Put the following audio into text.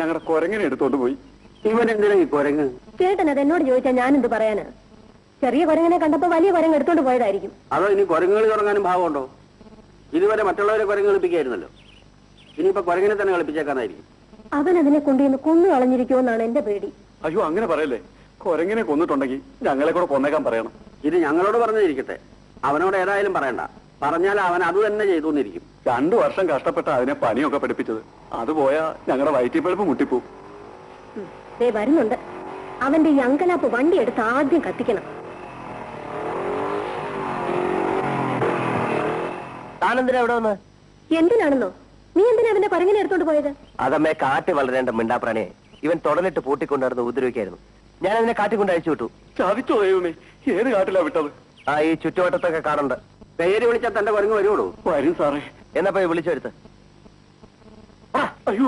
ഞങ്ങളുടെ കുരങ്ങനെ എടുത്തോണ്ട് പോയി. ഇവൻ എന്തിനാ ഈ കുരങ്ങ്? ചേട്ടൻ അത് എന്നോട് ചോദിച്ചാൽ ഞാനെന്ത് പറയാനാ? ചെറിയ കുരങ്ങനെ കണ്ടപ്പോ വലിയ കുരങ്ങ് എടുത്തോണ്ട് പോയതായിരിക്കും. അതോ ഇനി കുരങ്ങുകൾ തുടങ്ങാനും ഭാവമുണ്ടോ? ഇതുവരെ മറ്റുള്ളവരെ കുരങ്ങ് കളിപ്പിക്കായിരുന്നല്ലോ. ഇനിയിപ്പോ കുരങ്ങിനെ തന്നെ കളിപ്പിച്ചേക്കാനായിരിക്കും. അവൻ അതിനെ കൊണ്ടുവന്ന് കൊന്നു കളഞ്ഞിരിക്കുമെന്നാണ് എന്റെ പേടി. അയ്യോ, അങ്ങനെ പറയല്ലേ. കുരങ്ങിനെ കൊന്നിട്ടുണ്ടെങ്കിൽ ഞങ്ങളെ കൂടെ കൊന്നേക്കാൻ പറയണം. ഇത് ഞങ്ങളോട് പറഞ്ഞിരിക്കട്ടെ, അവനോട് ഏതായാലും പറയണ്ട. പറഞ്ഞാൽ അവൻ അത് തന്നെ ചെയ്തുകൊണ്ടിരിക്കും. 2 വർഷം കഷ്ടപ്പെട്ട അതിനെ പണിയൊക്കെ പഠിപ്പിച്ചത്. അത് പോയാ ഞങ്ങളുടെ വയറ്റിപ്പഴുപ്പ് മുട്ടിപ്പോവും. വരുന്നുണ്ട്. അവന്റെ ഈ അങ്കലാപ്പ് വണ്ടി എടുത്ത് ആദ്യം കത്തിക്കണം. താനെന്തിനാ എവിടെ വന്ന്? എന്തിനാണെന്നോ? നീ എന്തിനാ അവന്റെ കുരങ്ങനെ എടുത്തോണ്ട് പോയത്? അതമ്മേ, കാറ്റ് വളരേണ്ട മിണ്ടാപ്രാണിയെ ഇവൻ തുടലിട്ട് പൂട്ടിക്കൊണ്ടിരുന്ന് ഉപദ്രവിക്കായിരുന്നു. ഞാൻ അതിനെ കാറ്റിക്കൊണ്ട് അയച്ചു വിട്ടു. ചതിച്ചോ ദൈവമേ, ഏത് കാട്ടിലാ വിട്ടത്? ഈ ചുറ്റുവട്ടത്തൊക്കെ കാണുന്നുണ്ട്. പേര് വിളിച്ചാൽ തന്റെ കുരങ്ങ് വരുവുള്ളൂ. വരും സാറേ. എന്നാ പോയി വിളിച്ചു വരുത്ത്. അയ്യോ.